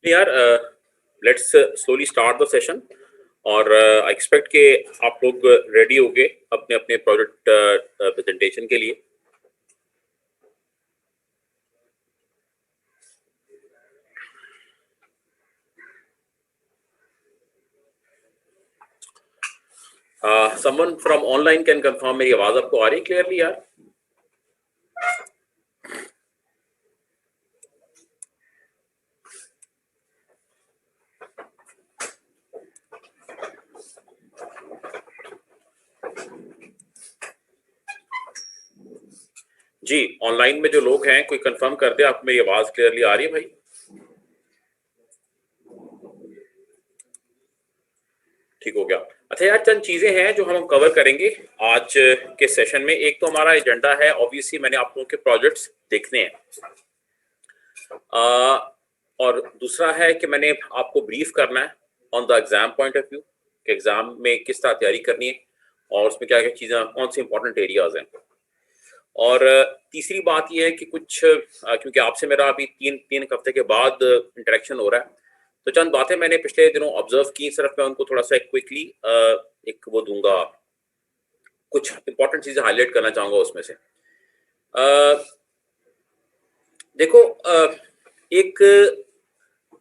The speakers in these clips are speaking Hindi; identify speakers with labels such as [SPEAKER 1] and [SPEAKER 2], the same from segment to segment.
[SPEAKER 1] यार, let's slowly start the session. और आई एक्सपेक्ट कि आप लोग रेडी होगे अपने अपने प्रोजेक्ट प्रेजेंटेशन के लिए। Someone from online can confirm, मेरी आवाज आपको आ रही है क्लियरली यार? जी, ऑनलाइन में जो लोग हैं कोई कंफर्म कर दे, आप मेरी आवाज क्लियरली आ रही है भाई? ठीक हो गया। अच्छा यार, चंद चीजें हैं जो हम कवर करेंगे आज के सेशन में। एक तो हमारा एजेंडा है, ऑब्वियसली मैंने आप लोगों के प्रोजेक्ट्स देखने हैं, और दूसरा है कि मैंने आपको ब्रीफ करना है on the exam point of view कि एग्जाम में किस तरह तैयारी करनी है और उसमें क्या क्या चीज़ें, कौन से इंपॉर्टेंट एरियाज हैं। और तीसरी बात यह है कि कुछ क्योंकि आपसे मेरा अभी तीन तीन हफ्ते के बाद इंटरेक्शन हो रहा है, तो चंद बातें मैंने पिछले दिनों ऑब्जर्व की, सिर्फ मैं उनको थोड़ा सा क्विकली एक वो दूंगा, कुछ इंपॉर्टेंट चीज़ें हाईलाइट करना चाहूंगा उसमें से। देखो, एक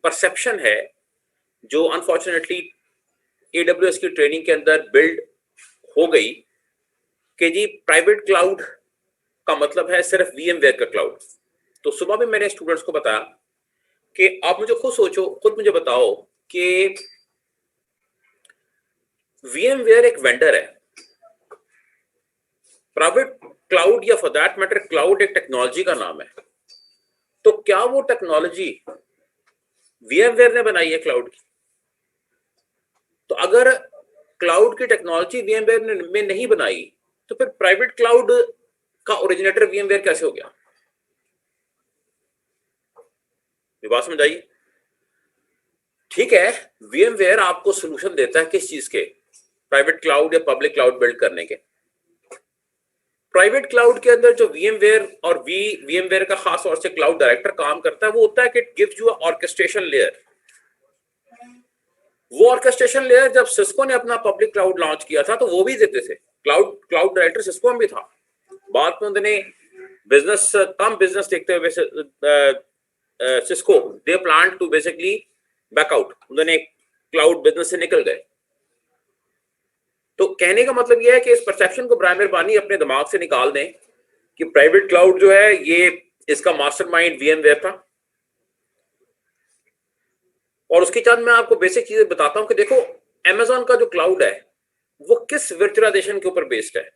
[SPEAKER 1] परसेप्शन है जो अनफॉर्चुनेटली AWS की ट्रेनिंग के अंदर बिल्ड हो गई कि जी प्राइवेट क्लाउड का मतलब है सिर्फ VMware का क्लाउड। तो सुबह भी मैंने स्टूडेंट्स को बताया कि आप मुझे खुद सोचो, खुद मुझे बताओ कि VMware एक वेंडर है, प्राइवेट क्लाउड या फॉर दैट मैटर क्लाउड एक टेक्नोलॉजी का नाम है। तो क्या वो टेक्नोलॉजी VMware ने बनाई है क्लाउड की? तो अगर क्लाउड की टेक्नोलॉजी VMware ने नहीं बनाई तो फिर प्राइवेट क्लाउड का ओरिजिनेटर VMware कैसे हो गया? बात समझ आई? ठीक है, VMware आपको सोल्यूशन देता है किस चीज के? प्राइवेट क्लाउड या पब्लिक क्लाउड बिल्ड करने के। प्राइवेट क्लाउड के अंदर जो VMware और VMware का खास तौर से क्लाउड डायरेक्टर काम करता है वो होता है कि it gives you orchestration layer. वो ऑर्केस्ट्रेशन लेयर जब सिस्को ने अपना पब्लिक क्लाउड लॉन्च किया था तो वो भी देते थे, क्लाउड क्लाउड डायरेक्टर सिस्को में भी था। बाद में उन्होंने बिजनेस कम बिजनेस देखते हुए Cisco they plan to basically back out, उन्होंने क्लाउड बिजनेस से निकल गए। तो कहने का मतलब यह है कि इस परसेप्शन को ब्रायन मेहरबानी अपने दिमाग से निकाल दें कि प्राइवेट क्लाउड जो है ये इसका मास्टरमाइंड VMware था। और उसकी चंद मैं आपको बेसिक चीजें बताता हूं कि देखो, Amazon का जो क्लाउड है वो किस वर्चुअलाइजेशन के ऊपर बेस्ड है?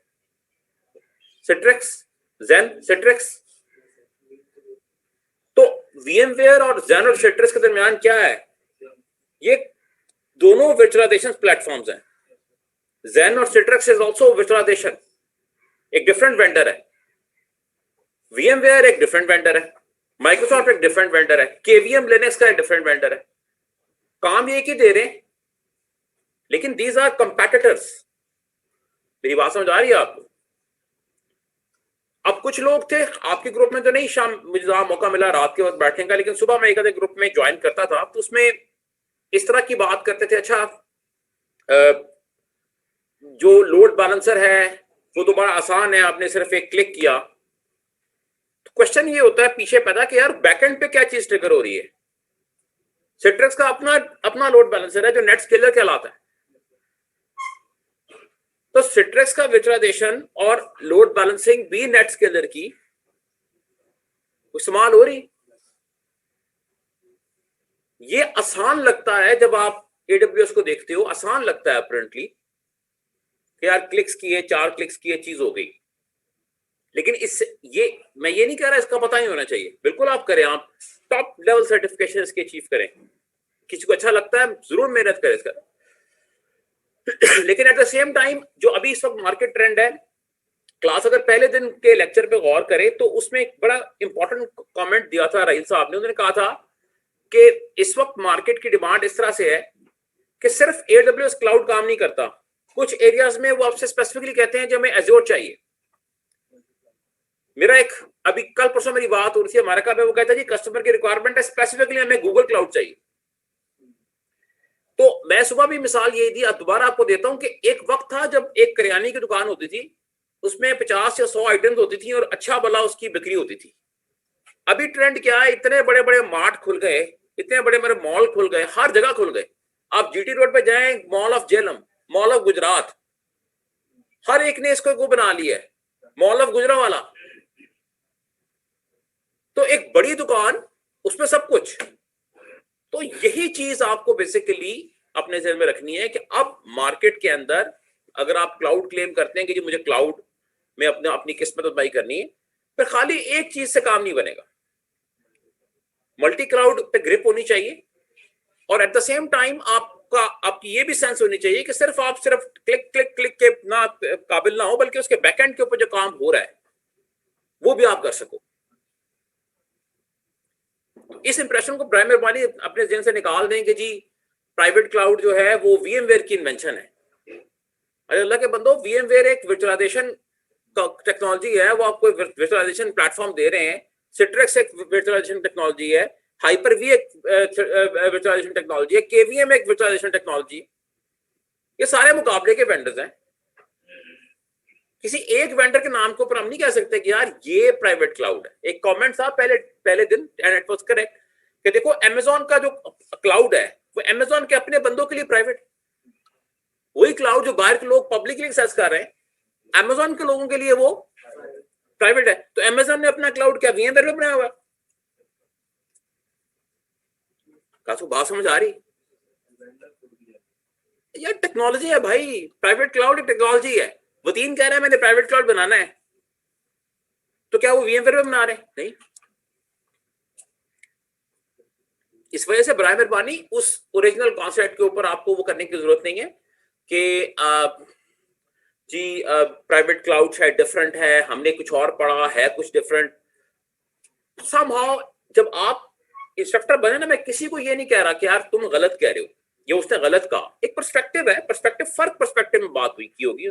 [SPEAKER 1] Citrix, zen, Citrix. तो VMware और zen और सिट्रिक्स के दरमियान क्या है? ये दोनों वर्चुअलाइजेशन प्लेटफॉर्म्स हैं। zen और सिट्रिक्स इज आल्सो वर्चुअलाइजेशन, एक डिफरेंट वेंडर है। VMware एक डिफरेंट वेंडर है, माइक्रोसॉफ्ट एक डिफरेंट वेंडर है, KVM लिनक्स का एक डिफरेंट वेंडर है। काम ये कि दे रहे हैं, लेकिन दीज आर कंपेटिटर्स। मेरी बात समझ आ रही है आपको? अब कुछ लोग थे आपके ग्रुप में, तो नहीं, शाम मुझे जहां मौका मिला रात के वक्त बैठने का, लेकिन सुबह मैं एक आधे ग्रुप में ज्वाइन करता था तो उसमें इस तरह की बात करते थे, अच्छा जो लोड बैलेंसर है वो तो बड़ा आसान है, आपने सिर्फ एक क्लिक किया। तो क्वेश्चन ये होता है पीछे पैदा कि यार बैकएंड पे क्या चीज ट्रिगर हो रही है? सिट्रिक्स का अपना अपना लोड बैलेंसर है जो नेट स्केलर कहलाता है। तो सिट्रिक्स का विजुअलाइजेशन और लोड बैलेंसिंग भी नेट स्केलर की इस्तेमाल हो रही। ये आसान लगता है जब आप AWS को देखते हो, आसान लगता है अपरेंटली कि यार क्लिक्स किए, 4 क्लिक्स किए, चीज हो गई। लेकिन इस ये मैं ये नहीं कह रहा इसका पता ही होना चाहिए, बिल्कुल आप करें, आप टॉप लेवल सर्टिफिकेशन इसके अचीव करें, किसी को अच्छा लगता है जरूर मेहनत करें इसका। लेकिन एट द सेम टाइम जो अभी इस वक्त मार्केट ट्रेंड है, क्लास अगर पहले दिन के लेक्चर पे गौर करें तो उसमें एक बड़ा इंपॉर्टेंट कमेंट दिया था राहिल साहब ने। उन्होंने कहा था कि इस वक्त मार्केट की डिमांड इस तरह से है कि सिर्फ AWS क्लाउड काम नहीं करता, कुछ एरियाज में वो आपसे स्पेसिफिकली कहते हैं जो हमें एज्योर चाहिए। मेरा एक अभी कल परसों मेरी बात हो रही थी अमेरिका में, वो कहता है जी कस्टमर की रिक्वायरमेंट है स्पेसिफिकली हमें गूगल क्लाउड चाहिए। तो मैं सुबह भी मिसाल यही दी, दोबारा आपको देता हूं कि एक वक्त था जब एक करियाने की दुकान होती थी, उसमें 50 या 100 आइटम्स होती थी और अच्छा भला उसकी बिक्री होती थी। अभी ट्रेंड क्या है, इतने बड़े बड़े मार्ट खुल गए, इतने बड़े बड़े मॉल खुल गए, हर जगह खुल गए। आप जीटी रोड पे जाएं, mall of Jhelum, mall of Gujarat, हर एक ने इसको बना लिया है, मॉल ऑफ गुजरावाला। तो एक बड़ी दुकान, उसमें सब कुछ। तो यही चीज आपको बेसिकली अपने ज़हन में रखनी है कि अब मार्केट के अंदर अगर आप क्लाउड क्लेम करते हैं कि जी मुझे क्लाउड में अपनी किस्मत आजमाई करनी है, फिर खाली एक चीज से काम नहीं बनेगा। मल्टी क्लाउड पे ग्रिप होनी चाहिए और एट द सेम टाइम आपकी ये भी सेंस होनी चाहिए कि आप सिर्फ क्लिक क्लिक क्लिक के ना काबिल ना हो, बल्कि उसके बैकएंड के ऊपर जो काम हो रहा है वो भी आप कर सको। तो इस इंप्रेशन को प्राइम मेहरबानी अपने जहन से निकाल दें कि जी प्राइवेट क्लाउड जो है वो वीएमवेयर की इन्वेंशन है। अरे अल्लाह के बंदो, वीएमवेयर एक वर्चुअलाइजेशन टेक्नोलॉजी है, वो आपको वर्चुअलाइजेशन प्लेटफॉर्म दे रहे हैं। सिट्रेक्स एक वर्चुअलाइजेशन टेक्नोलॉजी है, हाइपर-वी एक वर्चुअलाइजेशन टेक्नोलॉजी है, केवीएम एक वर्चुअलाइजेशन टेक्नोलॉजी। ये सारे मुकाबले के वेंडर्स हैं। किसी एक वेंडर के नाम के ऊपर हम नहीं कह सकते कि यार ये प्राइवेट क्लाउड है। एक कमेंट था पहले दिन, एंड इट वाज करेक्ट, कि देखो अमेज़न का जो क्लाउड है वो अमेज़न के अपने बंदों के लिए प्राइवेट, वही क्लाउड जो बाहर के लोग पब्लिकली एक्सेस कर रहे हैं, अमेज़न के लोगों के लिए वो प्राइवेट है। तो अमेज़न ने अपना क्लाउड क्या वीएमवेयर में बनाया हुआ है? कासू बात समझ आ रही? यार टेक्नोलॉजी है भाई, प्राइवेट क्लाउड टेक्नोलॉजी है। वतीन कह रहा है मैंने प्राइवेट क्लाउड बनाना है, तो क्या वो वीएमवेयर में बना रहे हैं? नहीं। इस वजह से बराए मेहरबानी उस ओरिजिनल कॉन्सेप्ट के ऊपर आपको वो करने की जरूरत नहीं है कि जी प्राइवेट क्लाउड शायद डिफरेंट है, हमने कुछ और पढ़ा है, कुछ डिफरेंट। समहाउ जब आप इंस्ट्रक्टर बने ना, मैं किसी को ये नहीं कह रहा कि यार तुम गलत कह रहे हो, ये उसने गलत कहा। एक पर्सपेक्टिव है, पर्सपेक्टिव फर्क पर्सपेक्टिव में बात हुई की होगी,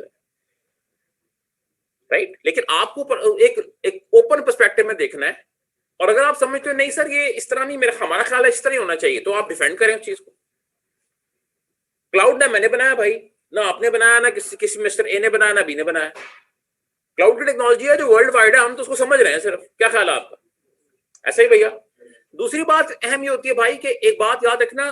[SPEAKER 1] राइट? लेकिन आपको एक ओपन पर्सपेक्टिव में देखना है। और अगर आप समझते हो नहीं सर ये इस तरह नहीं, मेरा हमारा ख्याल है इस तरह होना चाहिए, तो आप डिफेंड करें उस चीज को। क्लाउड ना मैंने बनाया भाई, ना आपने बनाया, ना किसी मिस्टर ए ने बनाया, ना बी ने बनाया। क्लाउड की टेक्नोलॉजी है जो वर्ल्ड वाइड है, हम तो उसको समझ रहे हैं सिर्फ। क्या ख्याल है आपका? ऐसा ही भैया। दूसरी बात अहम ये होती है भाई कि एक बात याद रखना,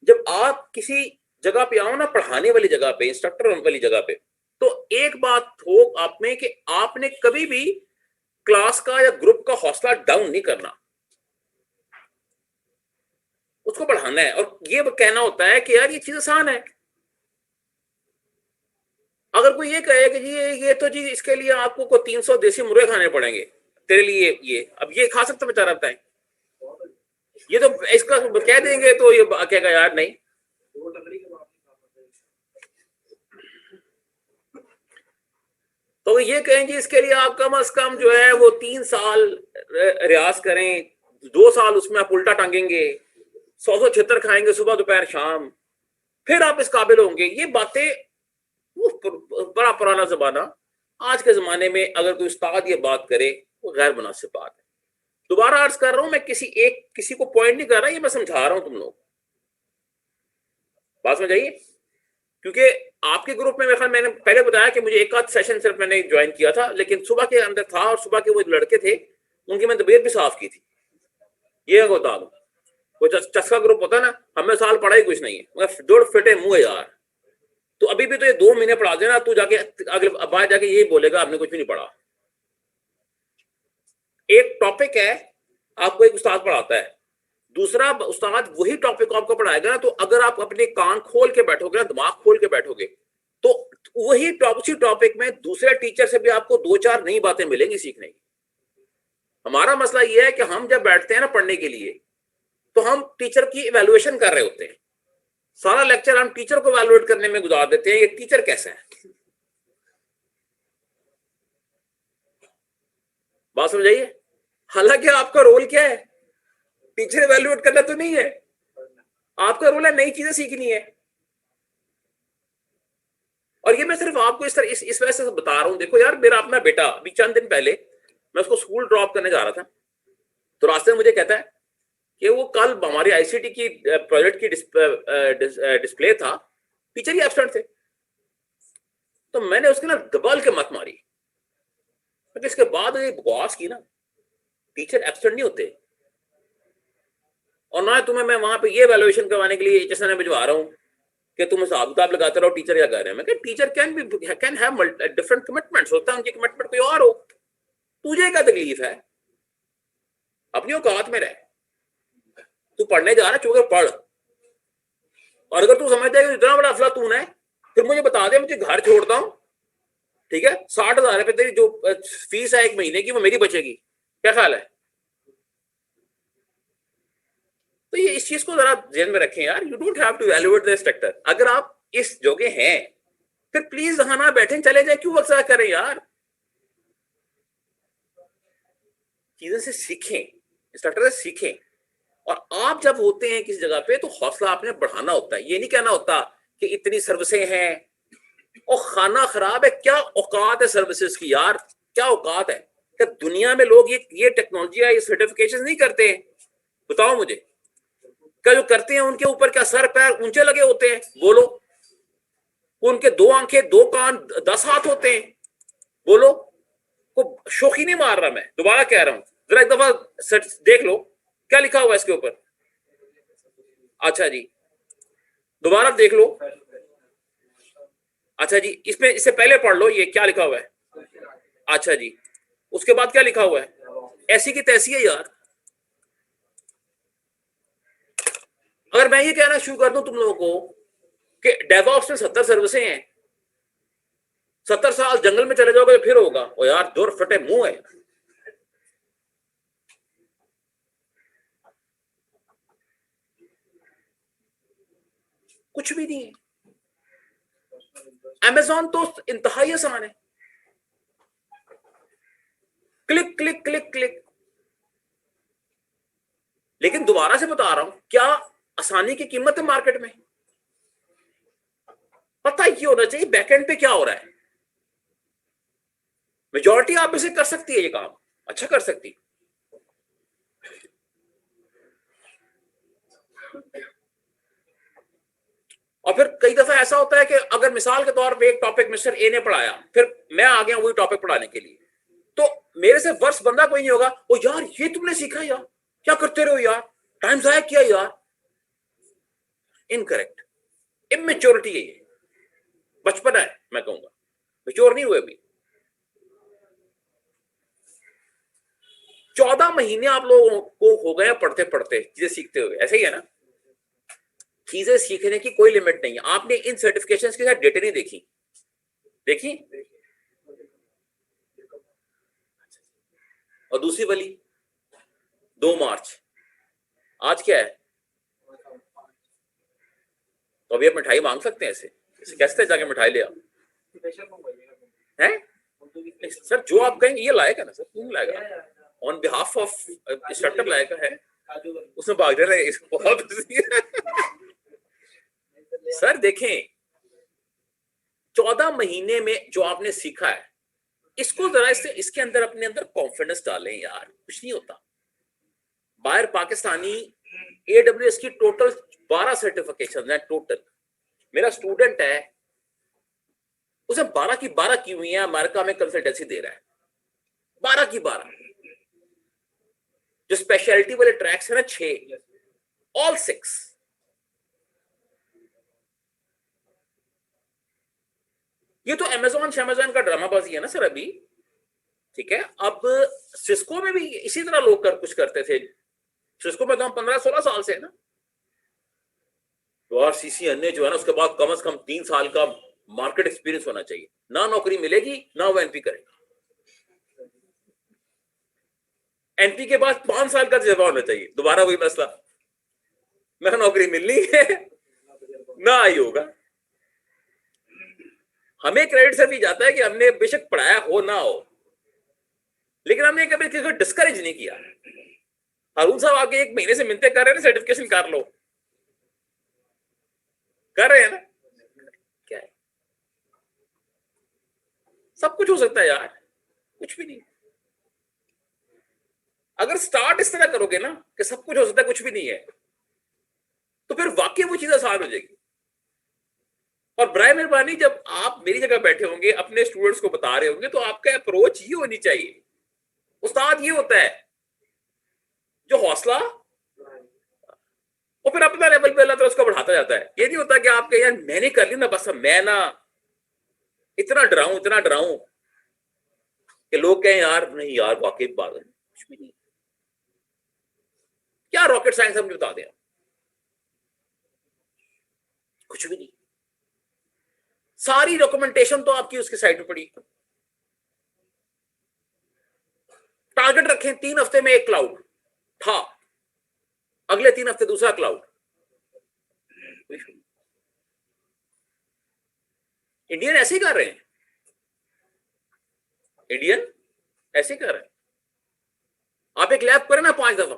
[SPEAKER 1] जब आप किसी जगह पे आओ ना, पढ़ाने वाली जगह पे, इंस्ट्रक्टर वाली जगह पे, तो एक बात हो आप में कि आपने कभी भी क्लास का या ग्रुप का हौसला डाउन नहीं करना, उसको बढ़ाना है। और ये कहना होता है कि यार ये चीज आसान है। अगर कोई ये कहे कि जी ये तो जी इसके लिए आपको को 300 देसी मुर्गे खाने पड़ेंगे तेरे लिए, ये अब ये खा सकते बेचारा? बताएं, ये तो इसका कह देंगे तो ये कहेगा यार नहीं। तो ये कहेंगे इसके लिए आप कम से कम जो है वो 3 साल रियाज करें, 2 साल उसमें आप उल्टा टांगेंगे, 100 छितर खाएंगे सुबह दोपहर शाम, फिर आप इस काबिल होंगे। ये बातें बड़ा पुराना जमाना। आज के जमाने में अगर कोई उस्ताद ये बात करे वो गैर मुनासिब बात है। दोबारा अर्ज कर रहा हूं, मैं किसी को पॉइंट नहीं कर रहा, ये मैं समझा रहा हूं तुम लोग। बात समझ आइए? क्योंकि आपके ग्रुप में मैंने पहले बताया कि मुझे एक आध सेशन सिर्फ मैंने ज्वाइन किया था, लेकिन सुबह के अंदर था और सुबह के वो लड़के थे, उनकी मैंने तबीयत भी साफ की थी। ये बता दो, वो चस्का ग्रुप होता है ना, हमें साल पढ़ा ही कुछ नहीं है, मगर जोड़ फिटे मुंह है यार। तो अभी भी तो ये 2 महीने पढ़ा देना, तू जाके अगले बाहर जाके यही बोलेगा आपने कुछ भी नहीं पढ़ा। एक टॉपिक है, आपको एक उस्ताद पढ़ाता है, दूसरा उस्ताद वही टॉपिक आपको पढ़ाएगा ना, तो अगर आप अपने कान खोल के बैठोगे ना, दिमाग खोल के बैठोगे, तो वही उसी टॉपिक में दूसरे टीचर से भी आपको 2-4 नई बातें मिलेंगी सीखने की। हमारा मसला यह है कि हम जब बैठते हैं ना पढ़ने के लिए, तो हम टीचर की इवैल्यूएशन कर रहे होते हैं। सारा लेक्चर हम टीचर को इवैल्यूएट करने में गुजार देते हैं, ये टीचर कैसा है। बात समझाइए? हालांकि आपका रोल क्या है? टीचर इवैल्यूएट करना तो नहीं है, आपका रोल है नई चीजें सीखनी है। और ये मैं सिर्फ आपको इस वजह से बता रहा हूं। देखो यार, मेरा अपना बेटा अभी चंद दिन पहले मैं उसको स्कूल ड्रॉप करने जा रहा था, तो रास्ते में मुझे कहता है कि वो कल हमारी आईसीटी की प्रोजेक्ट की डिस्प्ले था, टीचर ही एब्सेंट थे। तो मैंने उसके ना दबाल के मत मारी, क्योंकि इसके बाद ये बकवास की ना, टीचर एब्सेंट नहीं होते, और ना तुम्हें मैं वहां पे ये वैल्यूएशन करवाने के लिए एचएसएन में भिजवा रहा हूँ कि तुम हिसाब किताब लगाते रहो टीचर क्या कर रहे हैं। मैं teacher can have different commitments, होता है उनकी कमिटमेंट कोई और हो, तुझे क्या तकलीफ है, अपनी औकात में रह, तू पढ़ने जा रहा है चुप कर पढ़, और अगर तू समझता है कि इतना बड़ा अफलातून है फिर मुझे बता दे, मुझे घर छोड़ता हूँ, ठीक है, 60,000 रुपए तेरी जो फीस है एक महीने की वो मेरी बचेगी, क्या ख्याल है। तो ये इस चीज को जरा ध्यान में रखें यार, you don't have to evaluate the structure. अगर आप इस जोगे हैं फिर प्लीज यहाँ ना बैठे चले जाए, क्यों वक्त करें यार, चीजें से सीखें, इंस्ट्रक्टर से सीखें। और आप जब होते हैं किसी जगह पे तो हौसला आपने बढ़ाना होता है, ये नहीं कहना होता कि इतनी सर्विसें हैं और खाना खराब है, क्या औकात है सर्विसेज की यार, क्या औकात है, क्या दुनिया में लोग ये टेक्नोलॉजी या ये सर्टिफिकेशन नहीं करते हैं, बताओ मुझे, क्या जो करते हैं उनके ऊपर क्या सर पैर ऊंचे लगे होते हैं, बोलो, उनके 2 आंखें 2 कान 10 हाथ होते हैं, बोलो, को शोखी नहीं मार रहा, मैं दोबारा कह रहा हूं, जरा एक दफा देख लो क्या लिखा हुआ है इसके ऊपर। अच्छा जी, दोबारा देख लो। अच्छा जी, इसमें इससे पहले पढ़ लो ये क्या लिखा हुआ है। अच्छा जी, उसके बाद क्या लिखा हुआ है, ऐसी की तैसी है यार। अगर मैं ये कहना शुरू कर दूं तुम लोगों को कि डेवऑप्स में 70 सर्विसें हैं, 70 साल जंगल में चले जाओगे तो फिर होगा, ओ यार दूर फटे मुंह है, कुछ भी नहीं है। अमेज़न तो इंतहाई आसान है, क्लिक क्लिक क्लिक क्लिक। लेकिन दोबारा से बता रहा हूं, क्या आसानी की कीमत है मार्केट में, पता ही होना चाहिए बैकएंड पे क्या हो रहा है। मेजॉरिटी आप इसे कर सकती है, ये काम अच्छा कर सकती है। और फिर कई दफा ऐसा होता है कि अगर मिसाल के तौर पे एक टॉपिक मिस्टर ए ने पढ़ाया, फिर मैं आ गया वही टॉपिक पढ़ाने के लिए, तो मेरे से वर्ष बंदा कोई नहीं होगा, ओ यार ये तुमने सीखा यार, क्या करते रहो यार, टाइम जाया किया यार। इनकरेक्ट, इमेच्योरिटी है ये, बचपना है, मैं कहूंगा मेच्योर नहीं हुए अभी। 14 महीने आप लोगों को हो गए पढ़ते पढ़ते चीजें सीखते हुए, ऐसे ही है ना। चीजें सीखने की कोई लिमिट नहीं है। आपने इन सर्टिफिकेशंस के साथ डेटे नहीं देखी, देखी, और दूसरी वाली 2 मार्च, आज क्या है, तो अभी आप मिठाई मांग सकते हैं ऐसे, कैसे जाके मिठाई ले आओ हैं, सर जो आप कहेंगे ये लाएगा ना सर, क्यों लाएगा, ऑन बिहाफ ऑफ स्टार्टअप लाएगा है, उसमें भाग दे रहे बहुत सर देखें 14 महीने में जो आपने सीखा है, इसको जरा इससे इसके अंदर अपने अंदर कॉन्फिडेंस डालें यार, कुछ नहीं होता। बाहर पाकिस्तानी AWS की टोटल 12 सर्टिफिकेशन है टोटल, मेरा स्टूडेंट है उसे 12 की 12 की हुई है, अमेरिका में कंसल्टेंसी दे रहा है, 12 की 12। जो स्पेशलिटी वाले ट्रैक्स है ना 6, ऑल 6। ये तो अमेज़न का ड्रामाबाजी है ना सर अभी, ठीक है। अब सिस्को में भी इसी तरह लोग कर कुछ करते थे, सिस्को में तो हम 15-16 साल से है ना, तो और CCNA जो है ना उसके बाद कम से कम 3 साल का मार्केट एक्सपीरियंस होना चाहिए, ना नौकरी मिलेगी ना वो NP करेगा। NP के बाद 5 साल का तजुर्बा होना चाहिए, दोबारा वही मसला, ना नौकरी मिलनी है ना आई होगा। हमें क्रेडिट से भी जाता है कि हमने बेशक पढ़ाया हो ना हो, लेकिन हमने कभी किसी को डिस्करेज नहीं किया। हारून साहब आगे 1 महीने से मिलते कर रहे हैं ना सर्टिफिकेशन कर लो, कर रहे हैं ना, क्या है, सब कुछ हो सकता है यार, कुछ भी नहीं। अगर स्टार्ट इस तरह करोगे ना कि सब कुछ हो सकता है कुछ भी नहीं है, तो फिर वाकई वो चीज आसान हो जाएगी। और बराए मेहरबानी जब आप मेरी जगह बैठे होंगे, अपने स्टूडेंट्स को बता रहे होंगे, तो आपका अप्रोच ये होनी चाहिए। उस्ताद ये होता है जो हौसला, और फिर अपना लेवल पे अल्लाह ताला उसको बढ़ाता जाता है। ये नहीं होता कि आप कहें यार मैंने कर ली ना, बस मैं ना इतना डराऊं कि लोग कहें यार नहीं यार वाकई बात है, कुछ भी नहीं। क्या रॉकेट साइंस हम बता दें, कुछ भी नहीं। सारी डॉक्यूमेंटेशन तो आपकी उसके साइड पे पड़ी। टारगेट रखें 3 हफ्ते में एक क्लाउड था, अगले 3 हफ्ते दूसरा क्लाउड। इंडियन ऐसे ही कर रहे हैं, इंडियन ऐसे कर रहे हैं। आप एक लैब करें ना 5 दफा,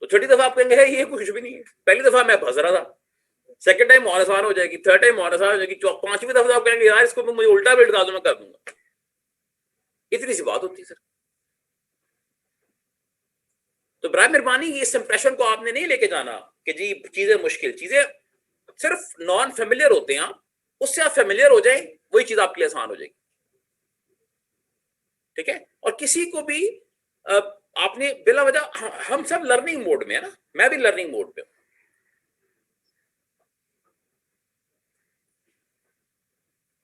[SPEAKER 1] तो छठी दफा आप कहेंगे ये कुछ भी नहीं है। पहली दफा मैं फंस रहा था, सेकंड टाइम और आसान हो जाएगी, थर्ड टाइम और आसान हो जाएगी, 5वीं दफा आप कहेंगे यार इसको मुझे उल्टा बिल्ड कर दो, मैं कर दूंगा। इतनी सी बात होती है सर। तो बराए मेहरबानी इस इंप्रेशन को आपने नहीं लेके जाना कि जी चीजें मुश्किल, चीजें सिर्फ नॉन फेमिलियर होते हैं, उससे आप फेमिलियर हो जाए, वही चीज आपके लिए आसान हो जाएगी। ठीक है। और किसी को भी आपने बिला वजह, हम सब लर्निंग मोड में है ना, मैं भी लर्निंग मोड पे हूं,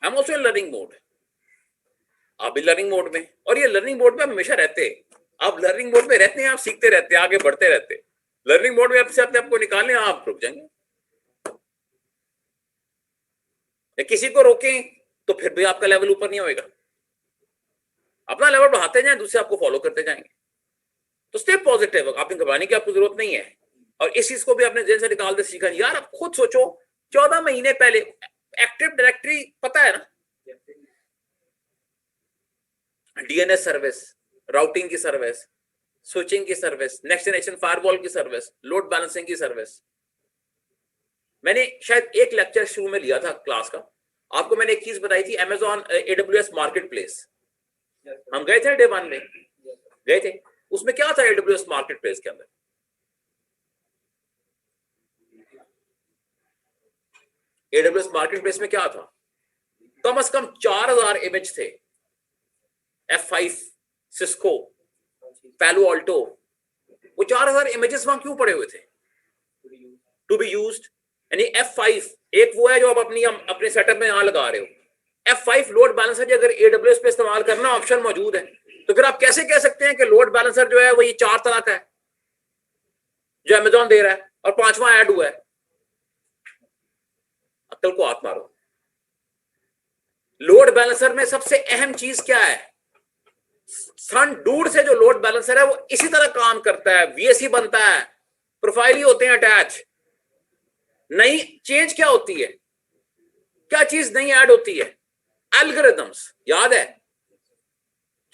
[SPEAKER 1] I am also in learning mode, आप भी लर्निंग मोड में। और ये लर्निंग मोड में आप हमेशा रहते हैं, आप लर्निंग मोड में रहते हैं, आप सीखते रहते हैं, आगे बढ़ते रहते हैं। लर्निंग मोड में आपसे अपने आप को निकालने आप रुक जाएंगे, किसी को रोकें तो फिर भी आपका लेवल ऊपर नहीं होएगा। अपना लेवल बढ़ाते जाएं, दूसरे आपको फॉलो करते जाएंगे। तो स्टे पॉजिटिव, आपने घबराने की आपको जरूरत नहीं है। और इस चीज को भी अपने जेल से निकाल दे सीखा। यार आप खुद सोचो, 14 महीने पहले एक्टिव डायरेक्टरी पता है ना, डीएनएस सर्विस, राउटिंग की सर्विस, स्विचिंग की सर्विस, नेक्स्ट जनरेशन फायरवॉल की सर्विस, लोड बैलेंसिंग की सर्विस। मैंने शायद एक लेक्चर शुरू में लिया था क्लास का, आपको मैंने एक चीज बताई थी, अमेजॉन AWS मार्केट प्लेस। हम गए थे डे 1 में, गए थे, उसमें क्या था AWS मार्केट प्लेस के अंदर? AWS मार्केट प्लेस में क्या था? कम से कम 4000 इमेज थे, F5, सिस्को, पैलो अल्टो। वो 4000 इमेजेस वहां क्यों पड़े हुए थे? To be used. यानी F5 एक वो है जो आप अपने सेटअप में यहां लगा रहे हो, F5 लोड बैलेंसर अगर AWS पे इस्तेमाल करना ऑप्शन मौजूद है, तो फिर आप कैसे कह सकते हैं कि लोड बैलेंसर जो है वो ये 4 तरह का है जो अमेजॉन दे रहा है और 5वां ऐड हुआ है? अक्ल को हाथ मारो। लोड बैलेंसर में सबसे अहम चीज क्या है? सन डूड से जो लोड बैलेंसर है वो इसी तरह काम करता है, VSE बनता है, प्रोफाइल ही होते हैं अटैच। नई चेंज क्या होती है? क्या चीज नई ऐड होती है? एल्गोरिथम्स। याद है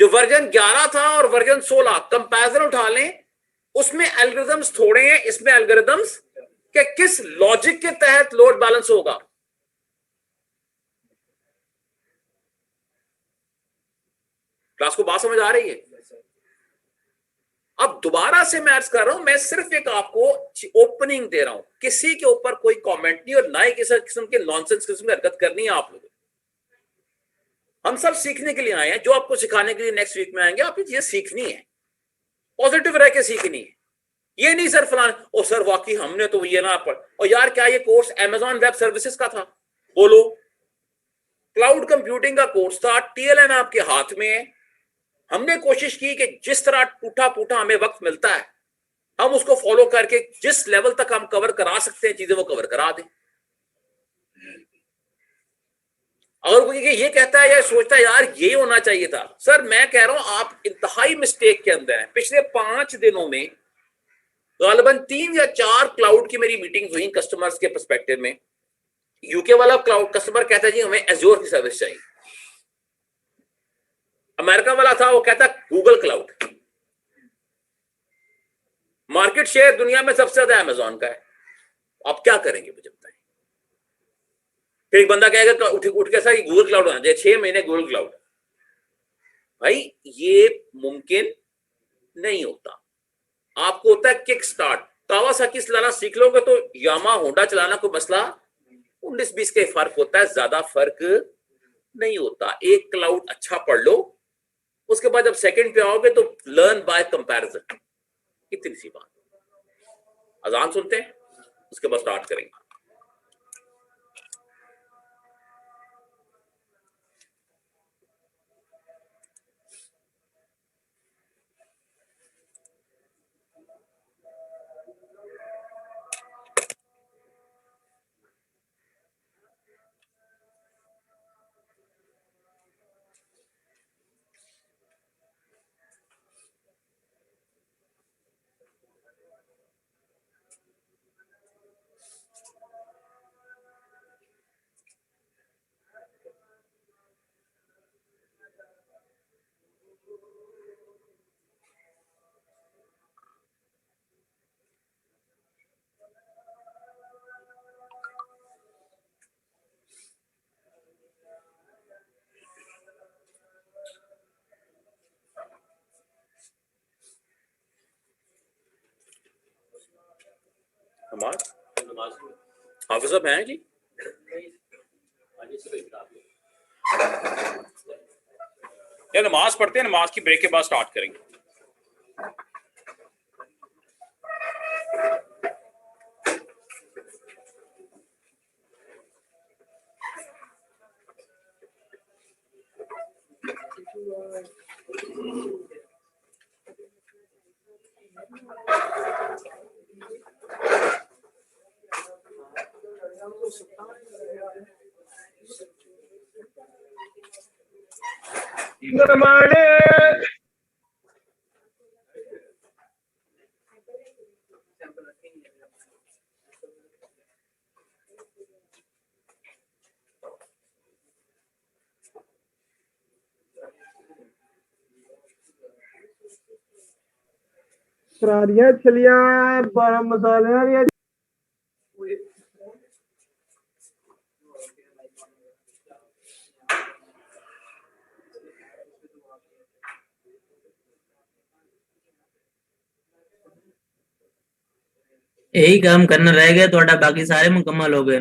[SPEAKER 1] जो वर्जन 11 था और वर्जन 16 कंपैरिजन उठा लें, उसमें एल्गोरिथम्स थोड़े हैं, इसमें एल्गोरिथम्स के किस लॉजिक के तहत लोड बैलेंस होगा। क्लास को बात समझ आ रही है? अब दोबारा से मैं अर्ज कर रहा हूं, मैं सिर्फ एक आपको ओपनिंग दे रहा हूं, किसी के ऊपर कोई कमेंट नहीं और ना ही किसी किस्म के नॉनसेंस किस्म की हरकत करनी है आप लोगों। हम सब सीखने के लिए आए हैं, जो आपको सिखाने के लिए नेक्स्ट वीक में आएंगे, आपको ये सीखनी है, पॉजिटिव रह के सीखनी है। ये नहीं सर फलान, ओ सर वाकई हमने तो ये ना पढ़, और यार क्या ये कोर्स अमेजॉन वेब सर्विसेज का था? बोलो, क्लाउड कंप्यूटिंग का कोर्स था, TLN आपके हाथ में है। हमने कोशिश की कि जिस तरह टूटा फूटा हमें वक्त मिलता है, हम उसको फॉलो करके जिस लेवल तक हम कवर करा सकते हैं चीजें वो कवर करा दें। अगर कोई ये कहता है या सोचता है यार ये होना चाहिए था, सर मैं कह रहा हूं आप इंतहाई मिस्टेक के अंदर हैं। पिछले 5 दिनों में गालिबन 3 या 4 क्लाउड की मेरी मीटिंग हुई कस्टमर्स के पर्सपेक्टिव में। यूके वाला क्लाउड कस्टमर कहता है जी हमें एज्योर की सर्विस चाहिए, अमेरिका वाला था वो कहता गूगल क्लाउड। मार्केट शेयर दुनिया में सबसे ज्यादा अमेजॉन का है, आप क्या करेंगे मुझे बताएं? फिर एक बंदा कहेगा उठ के सर गूगल क्लाउड होना चाहिए, 6 महीने गूगल क्लाउड। भाई ये मुमकिन नहीं होता। आपको होता है किक स्टार्ट। कावासाकी चलाना सीख लोगे तो यामा होंडा चलाना कोई मसला 19-20 के फर्क होता है, ज्यादा फर्क नहीं होता। एक क्लाउड अच्छा पढ़ लो, उसके बाद जब सेकंड पे आओगे तो लर्न बाय कंपैरिजन, इतनी सी बात। अजान सुनते हैं, उसके बाद स्टार्ट करेंगे। नमाज हाफिज साहब हैं जी? या नमाज पढ़ते हैं, नमाज की ब्रेक के बाद स्टार्ट करेंगे।
[SPEAKER 2] छलिया 12 मसाले
[SPEAKER 3] यही काम करना रह गया थोड़ा, बाकी सारे मुकम्मल हो गए।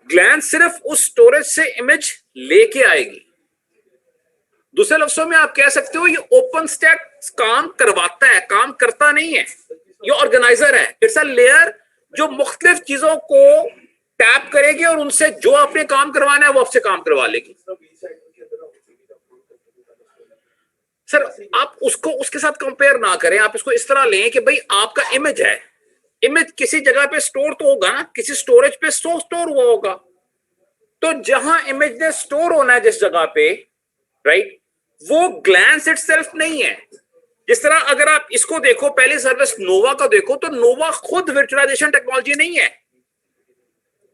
[SPEAKER 1] ग्लैंस सिर्फ उस स्टोरेज से इमेज लेके आएगी। दूसरे लफ्जों में आप कह सकते हो ये ओपन स्टैक काम करवाता है, काम करता नहीं है। ये ऑर्गेनाइजर है, इट्स अ लेयर जो मुख्तलिफ चीजों को टैप करेगी और उनसे जो आपने काम करवाना है वो आपसे काम करवा लेगी। सर आप उसको उसके साथ कंपेयर ना करें, आप इसको इस तरह लें कि भाई आपका इमेज है, इमेज किसी जगह पे स्टोर तो होगा ना, किसी स्टोरेज पे स्टोर हुआ होगा। तो जहां इमेज ने स्टोर होना है जिस जगह पे, राइट, वो ग्लैंस इटसेल्फ नहीं है। जिस तरह अगर आप इसको देखो, पहले सर्विस नोवा का देखो, तो नोवा खुद वर्चुअलाइजेशन टेक्नोलॉजी नहीं है,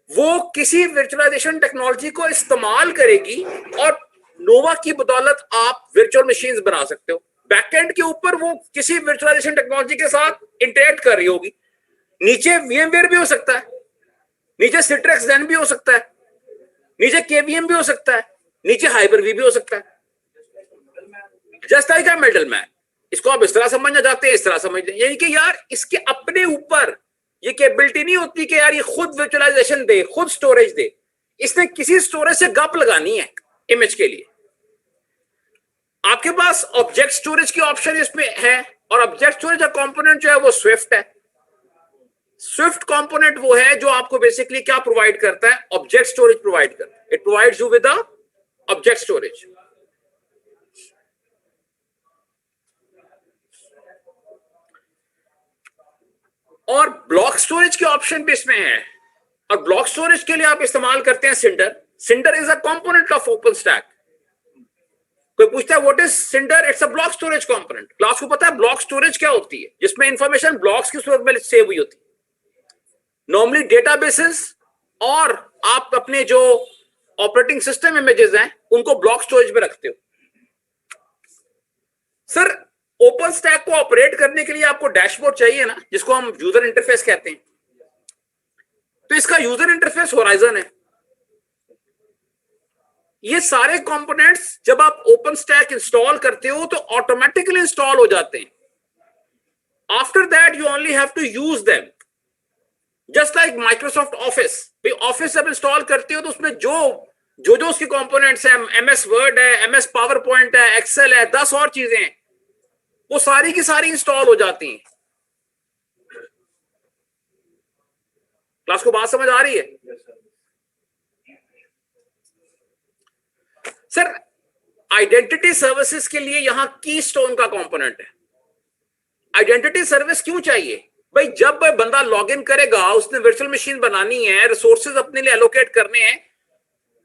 [SPEAKER 1] वो किसी वर्चुअलाइजेशन टेक्नोलॉजी को इस्तेमाल करेगी और नोवा की बदौलत आप वर्चुअल मशीन्स बना सकते हो। बैकएंड के ऊपर वो किसी वर्चुअलाइजेशन टेक्नोलॉजी के साथ इंटरेक्ट कर रही होगी। नीचे वीएमवेयर भी हो सकता है, नीचे सिट्रेक्स ज़ेन भी हो सकता है, नीचे केवीएम भी हो सकता है, नीचे हाइपर-वी भी हो सकता है। जस्ट लाइक अ मिडल मैन। इसको आप इस तरह समझना चाहते हैं, इस तरह समझ लें, यानी कि यार इसके अपने ऊपर ये कैपेबिलिटी नहीं होती कि यार ये खुद वर्चुअलाइजेशन दे, खुद स्टोरेज दे। इसने किसी स्टोरेज से गप लगानी है इमेज के लिए। आपके पास ऑब्जेक्ट स्टोरेज की ऑप्शन इसमें है, और ऑब्जेक्ट स्टोरेज का कंपोनेंट जो है वो स्विफ्ट है। स्विफ्ट कंपोनेंट वो है जो आपको बेसिकली क्या प्रोवाइड करता है, ऑब्जेक्ट स्टोरेज प्रोवाइड करता है। It provides you with the object storage. और ब्लॉक स्टोरेज के ऑप्शन भी इसमें है, और ब्लॉक स्टोरेज के लिए आप इस्तेमाल करते हैं Cinder. Cinder is a component of OpenStack. कोई पूछता है what is Cinder, it's a block storage component. Class को पता है ब्लॉक स्टोरेज क्या होती है, जिसमें इंफॉर्मेशन ब्लॉक्स की सूरत में सेव हुई होती है, नॉर्मली डेटाबेसेस, और आप अपने जो ऑपरेटिंग सिस्टम इमेजेस हैं उनको ब्लॉक स्टोरेज में रखते हो। सर ओपन स्टैक को ऑपरेट करने के लिए आपको डैशबोर्ड चाहिए ना, जिसको हम यूजर इंटरफेस कहते हैं। तो इसका यूजर इंटरफेस होराइजन है। ये सारे कंपोनेंट्स जब आप ओपन स्टैक इंस्टॉल करते हो तो ऑटोमेटिकली इंस्टॉल हो जाते हैं। After that you only have to use them, just like Microsoft Office. भाई ऑफिस जब इंस्टॉल करते हो तो उसमें जो उसके कंपोनेंट्स हैं, एमएस वर्ड है, एमएस पावर पॉइंट है, एक्सेल है, 10 और चीजें हैं, वो सारी की सारी इंस्टॉल हो जाती हैं। क्लास को बात समझ आ रही है? सर आइडेंटिटी सर्विसेज के लिए यहां कीस्टोन का कंपोनेंट है। आइडेंटिटी सर्विस क्यों चाहिए? भाई जब बंदा लॉगिन करेगा, उसने वर्चुअल मशीन बनानी है, रिसोर्सेज अपने लिए एलोकेट करने हैं,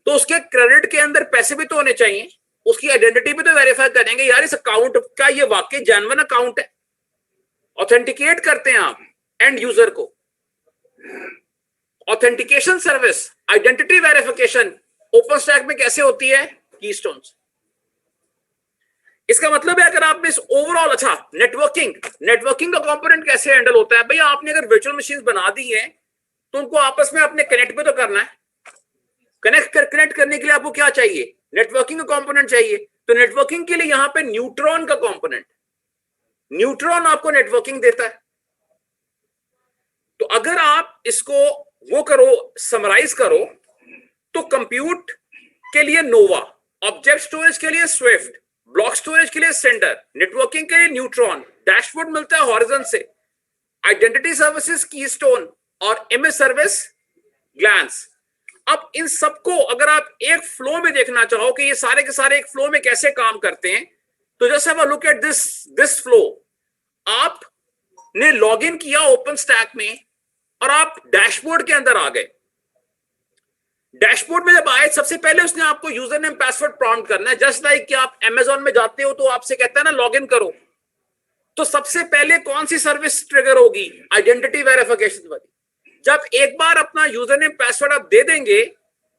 [SPEAKER 1] तो उसके क्रेडिट के अंदर पैसे भी तो होने चाहिए, उसकी आइडेंटिटी भी तो वेरीफाई करेंगे, यार इस अकाउंट का ये वाकई जेन्युइन अकाउंट है। ऑथेंटिकेट करते हैं आप एंड यूजर को। Authentication service, identity verification open stack में कैसे होती है? कीस्टोन्स। इसका मतलब है अगर आपने इस ओवरऑल, अच्छा नेटवर्किंग का कंपोनेंट कैसे हैंडल होता है? भाई आपने अगर वर्चुअल मशीन बना दी है तो उनको आपस में अपने कनेक्ट भी तो करना है। कनेक्ट करने के लिए आपको क्या चाहिए? नेटवर्किंग का कंपोनेंट चाहिए। तो नेटवर्किंग के लिए यहां पे न्यूट्रॉन का कंपोनेंट, न्यूट्रॉन आपको नेटवर्किंग देता है। तो अगर आप इसको वो करो, समराइज करो, तो कंप्यूट के लिए नोवा, ऑब्जेक्ट स्टोरेज के लिए स्विफ्ट, ब्लॉक स्टोरेज के लिए सेंडर, नेटवर्किंग के लिए न्यूट्रॉन, डैशबोर्ड मिलता है हॉरिजन से, आइडेंटिटी सर्विसेज कीस्टोन, और इमेज सर्विस ग्लैंस। अब इन सबको अगर आप एक फ्लो में देखना चाहो कि ये सारे के सारे एक फ्लो में कैसे काम करते हैं, तो just have a look at this flow. आपने लॉगिन किया ओपन स्टैक में और आप डैशबोर्ड के अंदर आ गए। डैशबोर्ड में जब आए, सबसे पहले उसने आपको यूजर नेम पासवर्ड प्रॉम्प्ट करना है। जस्ट लाइक कि आप अमेजोन में जाते हो तो आपसे कहता है ना लॉगिन करो, तो सबसे पहले कौन सी सर्विस ट्रिगर होगी? आइडेंटिटी वेरिफिकेशन वाली। जब एक बार अपना यूजर नेम पासवर्ड आप दे देंगे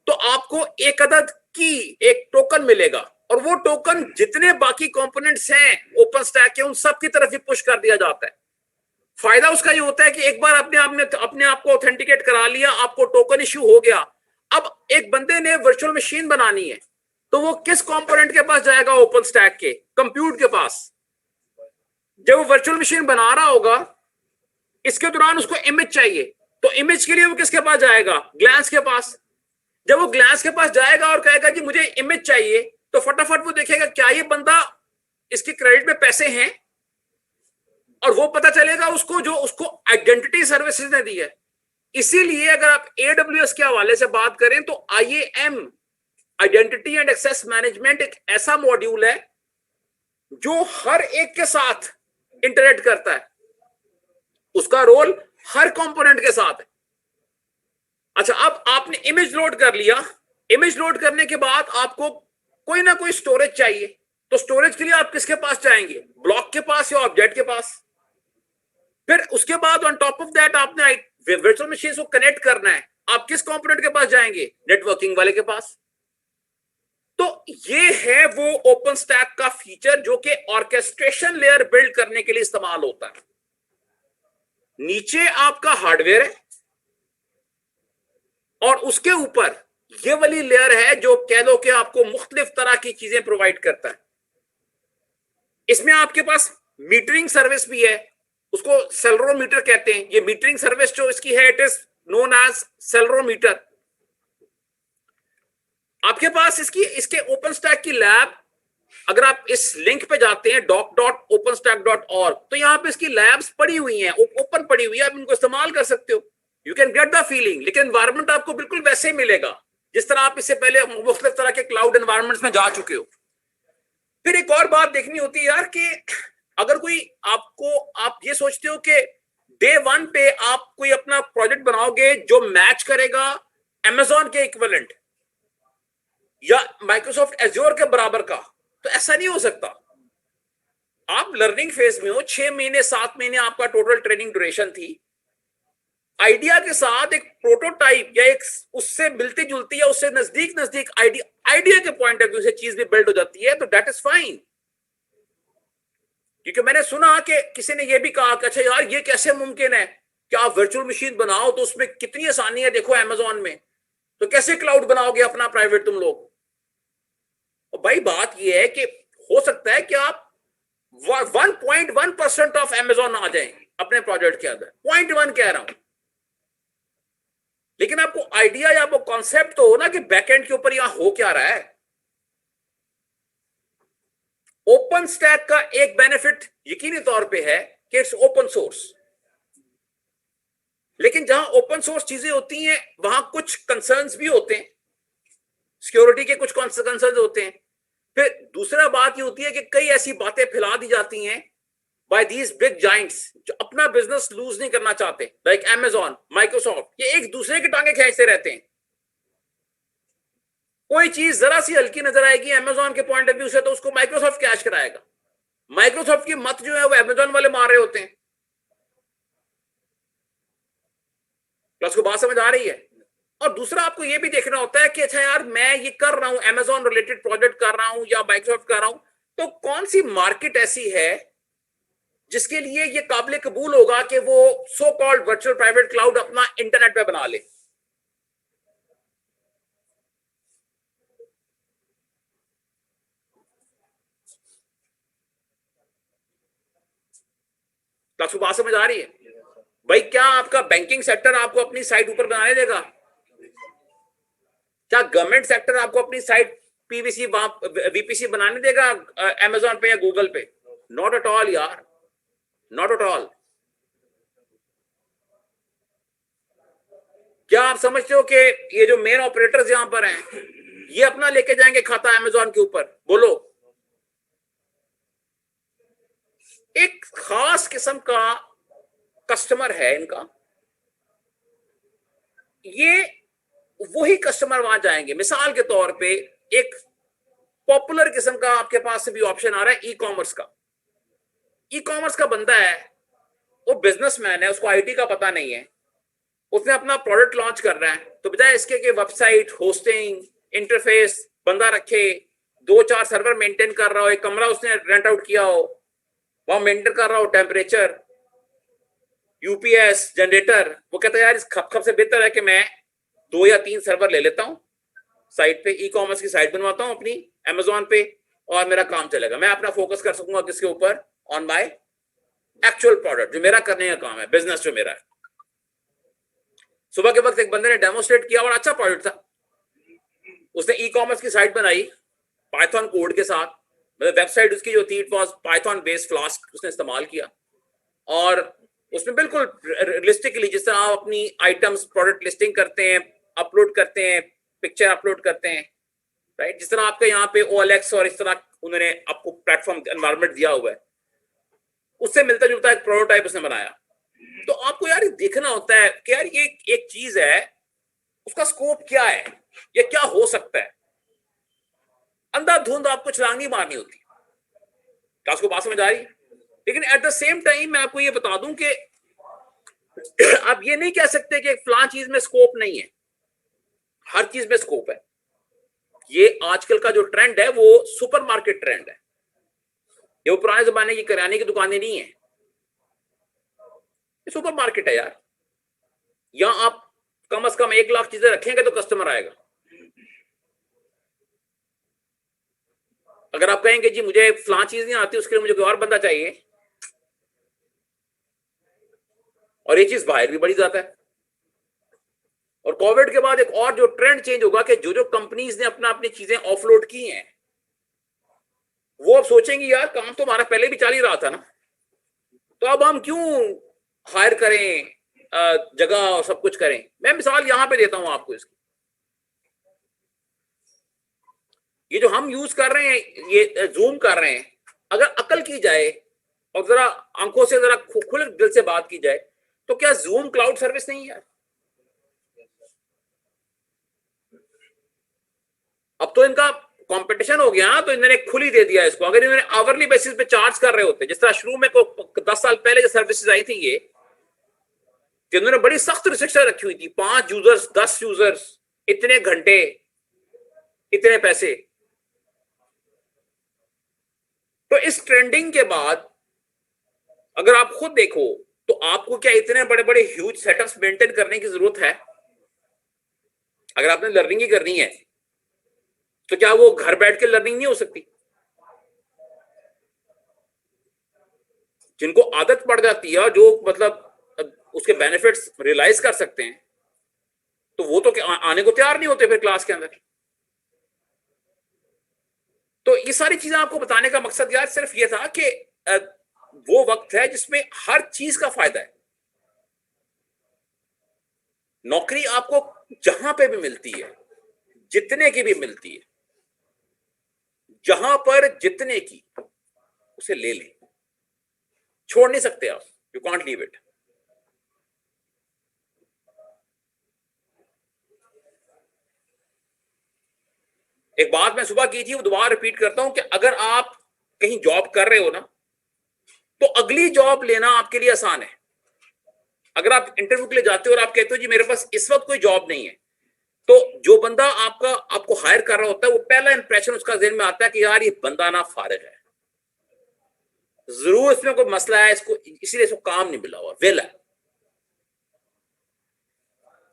[SPEAKER 1] तो आपको एक अदद की, एक टोकन मिलेगा, और वो टोकन जितने बाकी कंपोनेंट्स हैं ओपन स्टैक के, उन सब की तरफ ही पुश कर दिया जाता है। फायदा उसका ये होता है कि एक बार अपने आप को ऑथेंटिकेट करा लिया, आपको टोकन इश्यू हो गया। अब एक बंदे ने वर्चुअल मशीन बनानी है तो वो किस कंपोनेंट के पास जाएगा? ओपन स्टैक के कंप्यूट के पास। जब वो वर्चुअल मशीन बना रहा होगा, इसके दौरान उसको इमेज चाहिए, तो इमेज के लिए वो किसके पास जाएगा? ग्लैंस के पास। जब वो ग्लैंस के पास जाएगा और कहेगा कि मुझे इमेज चाहिए, तो फटाफट वो देखेगा क्या ये बंदा, इसके क्रेडिट में पैसे हैं, और वो पता चलेगा उसको जो उसको आइडेंटिटी सर्विसेज ने दी है। इसीलिए अगर आप AWS के हवाले से बात करें तो IAM, identity and access management, एक ऐसा मॉड्यूल है जो हर एक के साथ इंटरेक्ट करता है। उसका रोल हर कंपोनेंट के साथ है। अच्छा, अब आपने इमेज लोड कर लिया, इमेज लोड करने के बाद आपको कोई ना कोई स्टोरेज चाहिए, तो स्टोरेज के लिए आप किसके पास जाएंगे? ब्लॉक के पास या ऑब्जेक्ट के पास। फिर उसके बाद ऑन टॉप ऑफ दैट आपने वर्चुअल मशीन को कनेक्ट करना है, आप किस कंपोनेंट के पास जाएंगे? नेटवर्किंग वाले के पास। तो ये है वो ओपन स्टैक का फीचर जो कि ऑर्केस्ट्रेशन लेयर बिल्ड करने के लिए इस्तेमाल होता है। नीचे आपका हार्डवेयर है और उसके ऊपर ये वाली लेयर है जो कह लो कि आपको मुख्तलिफ तरह की चीजें प्रोवाइड करता है। इसमें आपके पास मीटरिंग सर्विस भी है, उसको सेलेरोमीटर कहते हैं। ये मीटरिंग सर्विस जो इसकी है, इट इज नोन एज सेलेरोमीटर। आपके पास इसके ओपन स्टैक की लैब अगर आप इस लिंक पे जाते हैं doc.openstack.org, तो यहाँ पे इसकी लैब्स पड़ी हुई हैं, ओपन पड़ी हुई है, आप इनको इस्तेमाल कर सकते हो। You can get the feeling, लेकिन एनवायरमेंट आपको बिल्कुल वैसे ही मिलेगा जिस तरह आप इससे पहले मुख्तलिफ तरह के क्लाउड एनवायरमेंट्स में जा चुके हो। फिर एक और बात देखनी होती है यार कि अगर कोई आप ये सोचते हो कि डे 1 पे आप कोई अपना प्रोजेक्ट बनाओगे जो मैच करेगा Amazon के इक्विवेलेंट या माइक्रोसॉफ्ट एज्योर के बराबर का, तो ऐसा नहीं हो सकता। आप लर्निंग फेज में हो, 6 महीने 7 महीने आपका टोटल ट्रेनिंग ड्यूरेशन थी। आइडिया के साथ एक प्रोटोटाइप या एक उससे मिलती जुलती या उससे नजदीक आइडिया के पॉइंट ऑफ व्यू से चीज भी बिल्ड हो जाती है, तो दैट इज फाइन। क्योंकि मैंने सुना कि किसी ने यह भी कहा कि अच्छा यार ये कैसे मुमकिन है कि आप वर्चुअल मशीन बनाओ तो उसमें कितनी आसानी है, देखो अमेजोन में, तो कैसे क्लाउड बनाओगे अपना प्राइवेट तुम लोग। और भाई बात यह है कि हो सकता है कि आप 1.1% ऑफ अमेजोन आ जाए अपने प्रोजेक्ट के अंदर, 0.1 कह रहा हूं, लेकिन आपको आइडिया या आपको कॉन्सेप्ट तो हो ना कि बैकएंड के ऊपर यहां हो क्या रहा है। ओपन स्टैक का एक बेनिफिट यकीनी तौर पे है कि इट्स ओपन सोर्स, लेकिन जहां ओपन सोर्स चीजें होती हैं वहां कुछ कंसर्न्स भी होते हैं, सिक्योरिटी के कुछ कंसर्न्स होते हैं। फिर दूसरा बात ये होती है कि कई ऐसी बातें फैला दी जाती हैं बाय दीज बिग जाइंट्स जो अपना बिजनेस लूज नहीं करना चाहते, लाइक Amazon, माइक्रोसॉफ्ट, ये एक दूसरे की टांगे खींचते रहते हैं। कोई चीज जरा सी हल्की नजर आएगी Amazon के पॉइंट ऑफ व्यू से तो उसको माइक्रोसॉफ्ट कैश कराएगा। माइक्रोसॉफ्ट की मत जो है वो Amazon वाले मार रहे होते हैं। प्लस को बात समझ आ रही है। और दूसरा आपको ये भी देखना होता है कि अच्छा यार मैं ये कर रहा हूं, Amazon रिलेटेड प्रोजेक्ट कर रहा हूं या माइक्रोसॉफ्ट कर रहा हूं, तो कौन सी मार्केट ऐसी है जिसके लिए ये काबिल कबूल होगा कि वो so called virtual private cloud अपना इंटरनेट पे बना ले। प्लस को बात समझ आ रही है। भाई क्या आपका बैंकिंग सेक्टर आपको अपनी साइट ऊपर बनाने देगा? क्या गवर्नमेंट सेक्टर आपको अपनी साइट पीवीसी वीपीसी बनाने देगा Amazon पे या गूगल पे? नॉट एट ऑल यार, नॉट एट ऑल। क्या आप समझते हो कि ये जो मेन ऑपरेटर्स यहां पर हैं ये अपना लेके जाएंगे खाता Amazon के ऊपर? बोलो। एक खास किस्म का कस्टमर है इनका, ये वही कस्टमर वहां जाएंगे। मिसाल के तौर पे एक पॉपुलर किस्म का आपके पास से भी ऑप्शन आ रहा है ई कॉमर्स का बंदा है, वो बिजनेसमैन है, उसको आईटी का पता नहीं है, उसने अपना प्रोडक्ट लॉन्च कर रहा है, तो बजाय इसके कि वेबसाइट, होस्टिंग, इंटरफेस बंदा रखे, 2-4 सर्वर मेंटेन कर रहा हो, एक कमरा उसने रेंट आउट किया हो, वहां मेंटेन कर रहा हो टेम्परेचर, यूपीएस, जनरेटर, वो कहता है यार इस खप से बेहतर है कि मैं 2 या 3 सर्वर ले लेता हूं साइट पे, ई कॉमर्स की साइट बनवाता हूं अपनी Amazon पे, और मेरा काम चलेगा, मैं अपना फोकस कर सकूंगा किसके ऊपर, ऑन माय एक्चुअल प्रोडक्ट, जो मेरा करने का काम है, बिजनेस जो मेरा है। सुबह के वक्त एक बंदे ने डेमोस्ट्रेट किया और अच्छा प्रोडक्ट था, उसने ई कॉमर्स की साइट बनाई पाइथन कोड के साथ, मतलब वेबसाइट उसकी जो थी it was Python based flask उसने इस्तेमाल किया, और उसमें बिल्कुल रियलिस्टिकली जिस तरह आप अपनी आइटम्स प्रोडक्ट लिस्टिंग करते हैं, अपलोड करते हैं, पिक्चर अपलोड करते हैं, राइट, जिस तरह आपके यहाँ पे OLX और इस तरह उन्होंने आपको प्लेटफॉर्म एनवायरनमेंट दिया हुआ है, उससे मिलता जुलता एक प्रोटोटाइप उसने बनाया। तो आपको यार देखना होता है कि यार ये एक चीज है, उसका स्कोप क्या है, ये क्या हो सकता है। अंधाधुंध आपको छलांग मारनी होती, क्या उसको बात समझ आ रही? लेकिन एट द सेम टाइम मैं आपको ये बता दूं कि आप ये नहीं कह सकते कि फलां चीज में स्कोप नहीं है, हर चीज में स्कोप है। ये आजकल का जो ट्रेंड है वो सुपरमार्केट ट्रेंड है, ये वो पुराने जमाने की किराने की दुकानें नहीं है, ये सुपरमार्केट है यार। यहां आप कम से कम 1 लाख चीजें रखेंगे तो कस्टमर आएगा। अगर आप कहेंगे जी मुझे फलां चीज नहीं आती, उसके लिए मुझे कोई और बंदा चाहिए, और ये चीज बाहर भी बढ़ी जाता है। और कोविड के बाद एक और जो ट्रेंड चेंज होगा कि जो कंपनीज ने अपनी चीजें ऑफलोड की हैं, वो अब सोचेंगे यार काम तो हमारा पहले भी चल ही रहा था ना, तो अब हम क्यों हायर करें, जगह और सब कुछ करें। मैं मिसाल यहां पे देता हूं आपको इसकी, ये जो हम यूज कर रहे हैं, ये जूम कर रहे हैं, अगर अकल की जाए और जरा आंखों से जरा खुले दिल से बात की जाए, तो क्या जूम क्लाउड सर्विस नहीं है? अब तो इनका कंपटीशन हो गया, तो इन्होंने खुली दे दिया इसको। अगर इन्होंने आवरली बेसिस पे चार्ज कर रहे होते, जिस तरह शुरू में 10 साल पहले जो सर्विसेज आई थी ये, तो इन्होंने बड़ी सख्त रिस्ट्रिक्शन रखी हुई थी, 5 यूजर्स, 10 यूजर्स, इतने घंटे, इतने पैसे। तो इस ट्रेंडिंग के बाद अगर आप खुद देखो, तो आपको क्या इतने बड़े बड़े ह्यूज सेटअप्स मेंटेन करने की जरूरत है? अगर आपने लर्निंग ही करनी है, तो क्या वो घर बैठ के लर्निंग नहीं हो सकती? जिनको आदत पड़ जाती है और जो मतलब उसके बेनिफिट्स रियलाइज कर सकते हैं, तो वो तो आने को तैयार नहीं होते फिर क्लास के अंदर। तो ये सारी चीजें आपको बताने का मकसद यार सिर्फ ये था कि वो वक्त है जिसमें हर चीज का फायदा है। नौकरी आपको जहां पे भी मिलती है, जितने की भी मिलती है, जहां पर जितने की, उसे ले लें, छोड़ नहीं सकते आप, यू कांट लीव इट। एक बात मैं सुबह की थी, वो दोबारा रिपीट करता हूं कि अगर आप कहीं जॉब कर रहे हो ना, तो अगली जॉब लेना आपके लिए आसान है। अगर आप इंटरव्यू के लिए जाते हो और आप कहते हो जी मेरे पास इस वक्त कोई जॉब नहीं है, तो जो बंदा आपको हायर कर रहा होता है, वो पहला इंप्रेशन उसका ज़हन में आता है कि यार ये बंदा ना फारिग है, जरूर इसमें कोई मसला है, इसको इसीलिए इसको काम नहीं मिला हुआ, वेल है।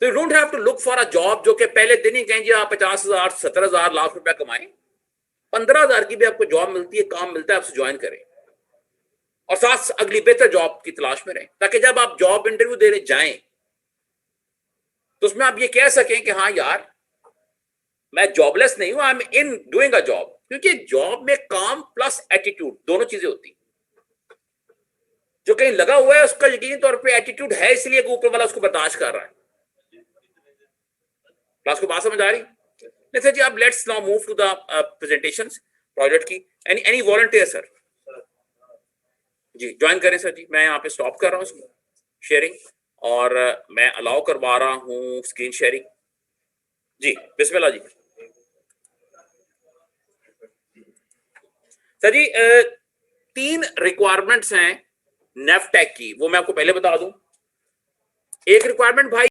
[SPEAKER 1] तो you don't have to look for a job जो कि पहले दिन ही कहें जी आप 50,000, 70,000, लाख रुपया कमाएं। 15,000 की भी आपको जॉब मिलती है, काम मिलता है, आपसे ज्वाइन करें और साथ अगली बेहतर जॉब की तलाश में रहें, ताकि जब आप जॉब इंटरव्यू देने जाएं तो उसमें आप ये कह सकें कि हाँ यार मैं जॉबलेस नहीं हूं, I am in doing a job. क्योंकि जॉब में काम प्लस एटीट्यूड दोनों चीजें होती। जो कहीं लगा हुआ है उसका यकीनी तौर पे एटीट्यूड है, इसलिए ऊपर वाला उसको बर्दाश्त कर रहा है। क्लास को बात समझ आ रही? नहीं जी, आप let's now move to the presentations project की। Any volunteer sir? जी ज्वाइन करें सर जी। मैं यहाँ पे स्टॉप कर रहा हूँ इसको शेयरिंग, और मैं अलाउ करवा रहा हूँ स्क्रीन शेयरिंग। जी बिस्मिल्लाह जी। सर जी 3 रिक्वायरमेंट्स हैं नेफ्टेक की, वो मैं आपको पहले बता दूं। एक रिक्वायरमेंट भाई